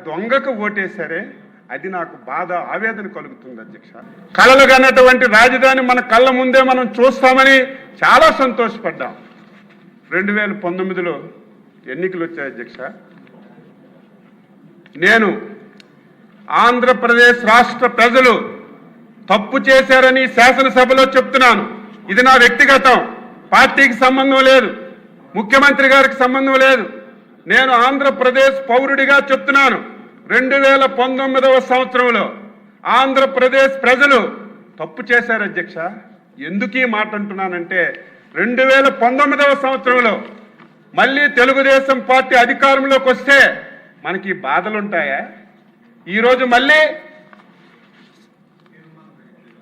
దొంగకు ఓటేశారే, అది నాకు బాధ ఆవేదన కలుగుతుంది అధ్యక్ష. కలలు కన్నటువంటి రాజధాని మన కళ్ళ ముందే మనం చూస్తామని చాలా సంతోషపడ్డాం. 2019లో ఎన్నికలు వచ్చాయి అధ్యక్ష. నేను ఆంధ్రప్రదేశ్ రాష్ట్ర ప్రజలు తప్పు చేశారని శాసనసభలో చెప్తున్నాను. ఇది నా వ్యక్తిగతం, పార్టీకి సంబంధం లేదు, ముఖ్యమంత్రి గారికి సంబంధం లేదు. నేను ఆంధ్రప్రదేశ్ పౌరుడిగా చెప్తున్నాను. 2019వ సంవత్సరంలో ఆంధ్రప్రదేశ్ ప్రజలు తప్పు చేశారు అధ్యక్ష. ఎందుకు ఈ మాట అంటున్నానంటే 2019వ సంవత్సరంలో మళ్ళీ తెలుగుదేశం పార్టీ అధికారంలోకి వస్తే మనకి బాధలు ఉంటాయా? ఈరోజు మళ్ళీ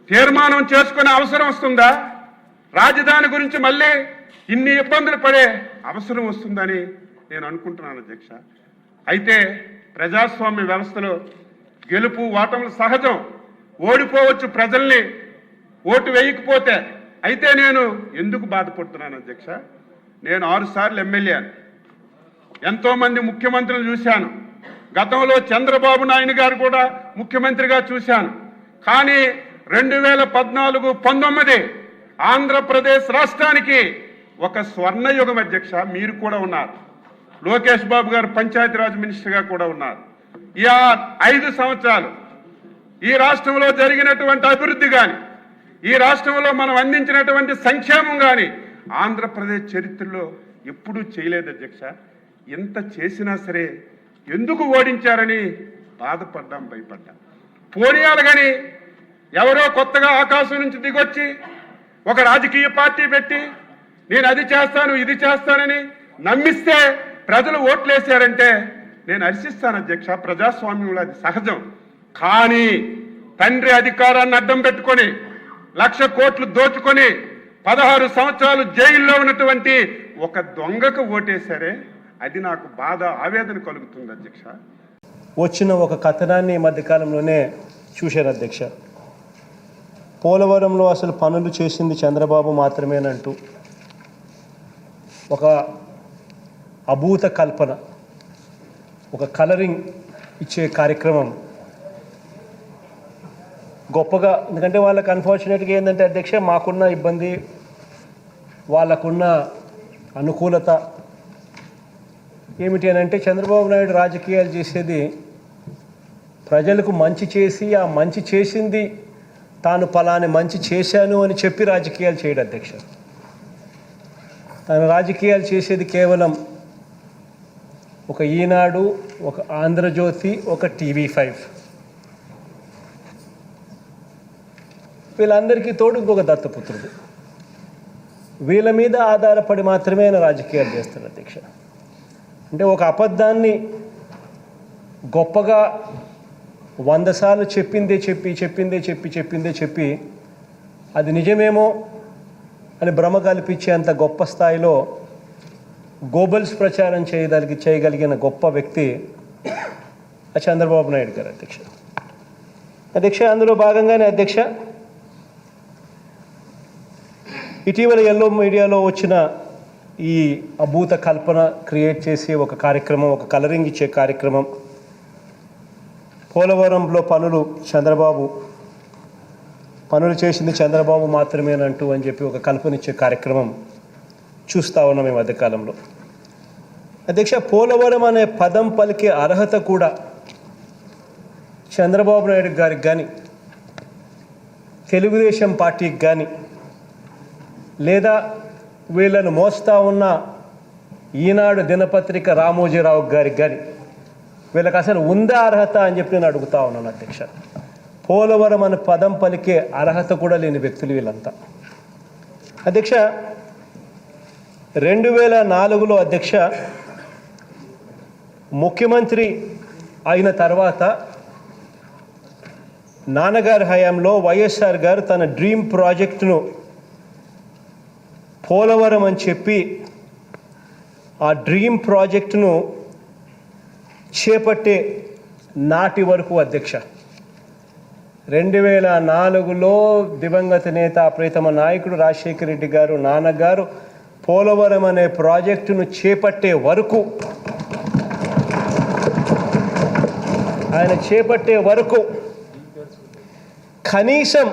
తీర్మానం చేసుకునే అవసరం వస్తుందా? రాజధాని గురించి మళ్ళీ ఇన్ని ఇబ్బందులు పడే అవసరం వస్తుందని నేను అనుకుంటున్నాను అధ్యక్ష. అయితే ప్రజాస్వామ్య వ్యవస్థలో గెలుపు ఓటములు సహజం, ఓడిపోవచ్చు ప్రజల్ని ఓటు వేయకపోతే. అయితే నేను ఎందుకు బాధపడుతున్నాను అధ్యక్ష? నేను 6 సార్లు ఎమ్మెల్యేను, ఎంతోమంది ముఖ్యమంత్రులు చూశాను, గతంలో చంద్రబాబు నాయుడు గారు కూడా ముఖ్యమంత్రిగా చూశాను. కానీ 2014-19 ఆంధ్రప్రదేశ్ రాష్ట్రానికి ఒక స్వర్ణయుగం అధ్యక్ష. మీరు కూడా ఉన్నారు, లోకేష్ బాబు గారు పంచాయతీరాజ్ మినిస్టర్గా కూడా ఉన్నారు. ఈ 5 సంవత్సరాలు ఈ రాష్ట్రంలో జరిగినటువంటి అభివృద్ధి కానీ, ఈ రాష్ట్రంలో మనం అందించినటువంటి సంక్షేమం కానీ ఆంధ్రప్రదేశ్ చరిత్రలో ఎప్పుడూ చేయలేదు అధ్యక్ష. ఎంత చేసినా సరే ఎందుకు ఓడించారని బాధపడ్డాం, భయపడ్డాం. పోనీయాలు కానీ ఎవరో కొత్తగా ఆకాశం నుంచి దిగొచ్చి ఒక రాజకీయ పార్టీ పెట్టి నేను అది చేస్తాను ఇది చేస్తానని నమ్మిస్తే ప్రజలు ఓట్లేశారంటే నేను హర్షిస్తాను అధ్యక్ష. ప్రజాస్వామ్యంలో అది సహజం. కానీ తండ్రి అధికారాన్ని అడ్డం పెట్టుకొని 1,00,000 కోట్లు దోచుకొని 16 సంవత్సరాలు జైల్లో ఉన్నటువంటి ఒక దొంగకు ఓటేశారే, అది నాకు బాధ ఆవేదన కలుగుతుంది అధ్యక్ష. వచ్చిన ఒక కథనాన్ని ఈ మధ్యకాలంలోనే చూశారు అధ్యక్ష. పోలవరంలో అసలు పనులు చేసింది చంద్రబాబు మాత్రమేనంటూ ఒక అభూత కల్పన, ఒక కలరింగ్ ఇచ్చే కార్యక్రమం గొప్పగా. ఎందుకంటే వాళ్ళకి అన్ఫార్చునేట్గా ఏంటంటే అధ్యక్ష, మాకున్న ఇబ్బంది, వాళ్ళకున్న అనుకూలత ఏమిటి అని అంటే, చంద్రబాబు నాయుడు రాజకీయాలు చేసేది ప్రజలకు మంచి చేసి ఆ మంచి చేసింది తాను పలాని మంచి చేశాను అని చెప్పి రాజకీయాలు చేయడు అధ్యక్ష. తను రాజకీయాలు చేసేది కేవలం ఒక ఈనాడు, ఒక ఆంధ్రజ్యోతి, ఒక TV5, వీళ్ళందరికీ తోడు ఇంకొక దత్తపుత్రుడు. వీళ్ళ మీద ఆధారపడి మాత్రమే ఆయన రాజకీయాలు చేస్తారు అధ్యక్ష. అంటే ఒక అబద్ధాన్ని గొప్పగా 100 సార్లు చెప్పిందే చెప్పి అది నిజమేమో అని భ్రమ కల్పించే అంత గొప్ప స్థాయిలో గోబల్స్ ప్రచారం చేయగలిగిన గొప్ప వ్యక్తి చంద్రబాబు నాయుడు గారు అధ్యక్ష. అందులో భాగంగానే అధ్యక్ష, ఇటీవల ఎల్లో మీడియాలో వచ్చిన ఈ అభూత కల్పన క్రియేట్ చేసి ఒక కార్యక్రమం, ఒక కలరింగ్ ఇచ్చే కార్యక్రమం, పోలవరంలో పనులు చేసింది చంద్రబాబు మాత్రమేనంటూ అని చెప్పి ఒక కల్పనిచ్చే కార్యక్రమం చూస్తూ ఉన్నాం ఈ మధ్యకాలంలో అధ్యక్ష. పోలవరం అనే పదం పలికే అర్హత కూడా చంద్రబాబు నాయుడు గారికి కానీ, తెలుగుదేశం పార్టీకి కానీ, లేదా వీళ్ళను మోస్తా ఉన్న ఈనాడు దినపత్రిక రామోజీరావు గారికి కానీ వీళ్ళకి అసలు ఉందా అర్హత అని చెప్పి నేను అడుగుతా ఉన్నాను అధ్యక్ష. పోలవరం అనే పదం పలికే అర్హత కూడా లేని వ్యక్తులు వీళ్ళంతా అధ్యక్ష. 2004లో అధ్యక్ష ముఖ్యమంత్రి అయిన తర్వాత నాన్నగారి హయాంలో వైఎస్ఆర్ గారు తన డ్రీమ్ ప్రాజెక్టును పోలవరం అని చెప్పి ఆ డ్రీమ్ ప్రాజెక్టును చేపట్టే నాటి వరకు అధ్యక్ష 2004లో దివంగత నేత ప్రీతమ నాయకుడు రాజశేఖర రెడ్డి గారు నాన్నగారు పోలవరం అనే ప్రాజెక్టును చేపట్టే వరకు ఆయన చేపట్టే వరకు కనీసం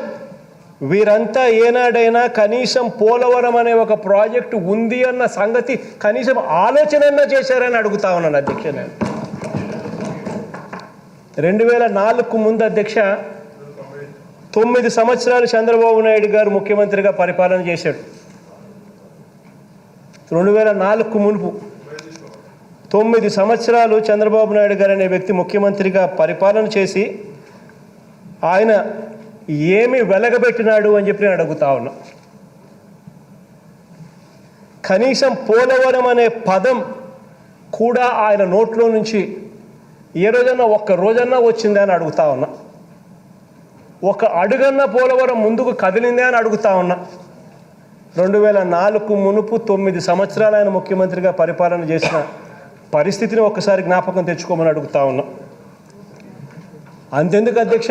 వీరంతా ఏనాడైనా కనీసం పోలవరం అనే ఒక ప్రాజెక్టు ఉంది అన్న సంగతి కనీసం ఆలోచన చేశారని అడుగుతా ఉన్నాను అధ్యక్ష. నేను 2004 ముందు అధ్యక్ష 9 సంవత్సరాలు చంద్రబాబు నాయుడు గారు ముఖ్యమంత్రిగా పరిపాలన చేశాడు. 2004 మునుపు 9 సంవత్సరాలు చంద్రబాబు నాయుడు గారు అనే వ్యక్తి ముఖ్యమంత్రిగా పరిపాలన చేసి ఆయన ఏమి వెలగబెట్టినాడు అని చెప్పి నేను అడుగుతా ఉన్నా. కనీసం పోలవరం అనే పదం కూడా ఆయన నోట్లో నుంచి ఏ రోజన్నా ఒక్క రోజన్నా వచ్చిందా అని అడుగుతా ఉన్నా. ఒక అడుగన్న పోలవరం ముందుకు కదిలిందే అని అడుగుతా ఉన్నా. 2004 మునుపు 9 సంవత్సరాలు ఆయన ముఖ్యమంత్రిగా పరిపాలన చేసిన పరిస్థితిని ఒక్కసారి జ్ఞాపకం తెచ్చుకోమని అడుగుతా ఉన్నా. అంతెందుకు అధ్యక్ష,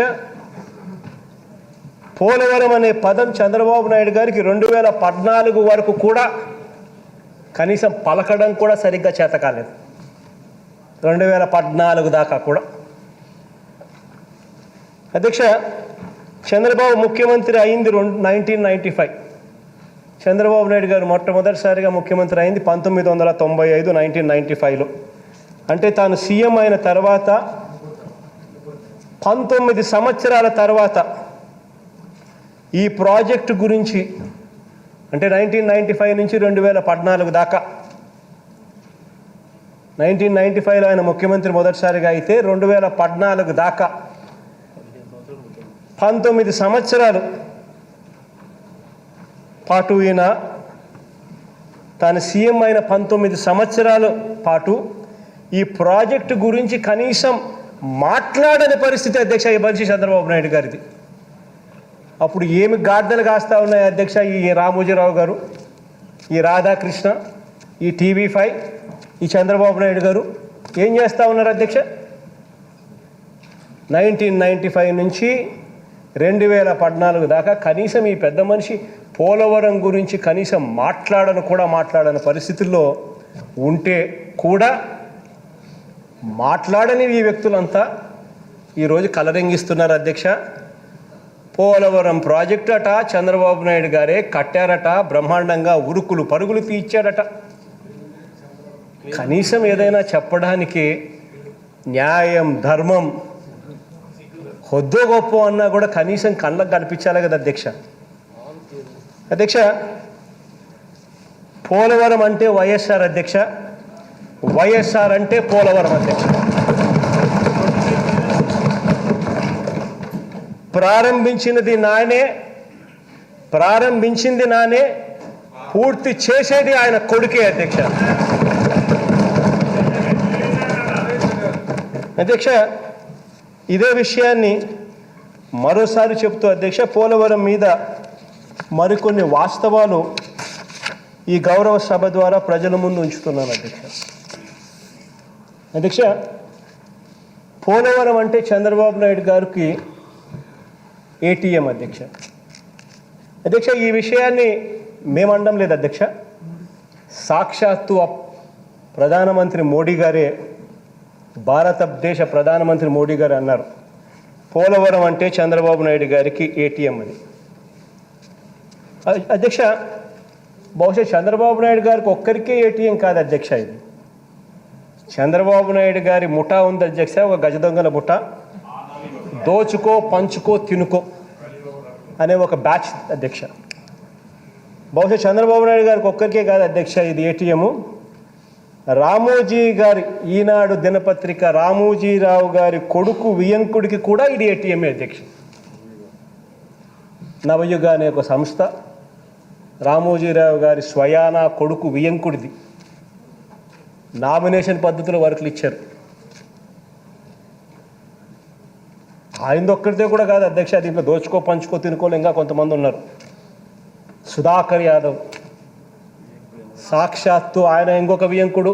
పోలవరం అనే పదం చంద్రబాబు నాయుడు గారికి 2014 వరకు కూడా కనీసం పలకడం కూడా సరిగ్గా చేత కాలేదు. 2014 దాకా కూడా. అధ్యక్ష, చంద్రబాబు ముఖ్యమంత్రి అయింది 1995. చంద్రబాబు నాయుడు గారు మొట్టమొదటిసారిగా ముఖ్యమంత్రి అయింది 1995 1995లో. అంటే తాను సీఎం అయిన తర్వాత 19 సంవత్సరాల తర్వాత ఈ ప్రాజెక్టు గురించి, అంటే 1995 నుంచి 2014 దాకా, 1995లో ఆయన ముఖ్యమంత్రి మొదటిసారిగా అయితే 2014 దాకా 19 సంవత్సరాలు పాటు ఈయన తాను సీఎం అయిన 19 సంవత్సరాల పాటు ఈ ప్రాజెక్టు గురించి కనీసం మాట్లాడని పరిస్థితి అధ్యక్ష ఈ మనిషి చంద్రబాబు నాయుడు గారిది. అప్పుడు ఏమి గాడిదలు కాస్తా ఉన్నాయి అధ్యక్ష ఈ రామోజీరావు గారు, ఈ రాధాకృష్ణ, ఈ TV5, ఈ చంద్రబాబు నాయుడు గారు ఏం చేస్తూ ఉన్నారు అధ్యక్ష? 1995 నుంచి 2014 దాకా కనీసం ఈ పెద్ద మనిషి పోలవరం గురించి కనీసం మాట్లాడని పరిస్థితుల్లో ఉంటే కూడా మాట్లాడని ఈ వ్యక్తులంతా ఈరోజు కలరింగిస్తున్నారు అధ్యక్ష. పోలవరం ప్రాజెక్టు అట చంద్రబాబు నాయుడు గారే కట్టారట, బ్రహ్మాండంగా ఉరుకులు పరుగులు తీర్చాడట. కనీసం ఏదైనా చెప్పడానికి న్యాయం, ధర్మం, హొద్దో గొప్ప అన్నా కూడా కనీసం కళ్ళకు కనిపించాలి కదా అధ్యక్ష. అధ్యక్ష, పోలవరం అంటే వైఎస్ఆర్ అధ్యక్ష, వైఎస్ఆర్ అంటే పోలవరం అధ్యక్ష. ప్రారంభించింది నానే, పూర్తి చేసేది ఆయన కొడుకే అధ్యక్ష. అధ్యక్ష, ఇదే విషయాన్ని మరోసారి చెప్తూ అధ్యక్ష, పోలవరం మీద మరికొన్ని వాస్తవాలు ఈ గౌరవ సభ ద్వారా ప్రజల ముందు ఉంచుతున్నాను అధ్యక్ష. అధ్యక్ష, పోలవరం అంటే చంద్రబాబు నాయుడు గారికి ATM అధ్యక్ష. అధ్యక్ష, ఈ విషయాన్ని మేమండం లేదు అధ్యక్ష, సాక్షాత్తు ప్రధానమంత్రి మోడీ గారే, భారతదేశ ప్రధానమంత్రి మోడీ గారు అన్నారు, పోలవరం అంటే చంద్రబాబు నాయుడు గారికి ATM అని. అధ్యక్ష, బహుశా చంద్రబాబు నాయుడు గారికి ఒక్కరికే ATM కాదు అధ్యక్ష. ఇది చంద్రబాబు నాయుడు గారి ముఠా ఉంది అధ్యక్ష, ఒక గజ దొంగల ముఠా, దోచుకో పంచుకో తినుకో అనే ఒక బ్యాచ్ అధ్యక్ష. బహుశా చంద్రబాబు నాయుడు గారికి ఒక్కరికే కాదు అధ్యక్ష ఇది ATM. రామోజీ గారి ఈనాడు దినపత్రిక రామోజీరావు గారి కొడుకు వియంకుడికి కూడా ఇది ATM అధ్యక్ష. నవయుగ అనే ఒక సంస్థ రామోజీరావు గారి స్వయాన కొడుకు వియంకుడిది. నామినేషన్ పద్ధతిలో వర్కులు ఇచ్చారు. ఆయనదొక్కడితే కూడా కాదు అధ్యక్ష, దీంట్లో దోచుకో పంచుకో తినుకోలు ఇంకా కొంతమంది ఉన్నారు. సుధాకర్ యాదవ్, సాక్షాత్తు ఆయన ఇంకొక వియంకుడు,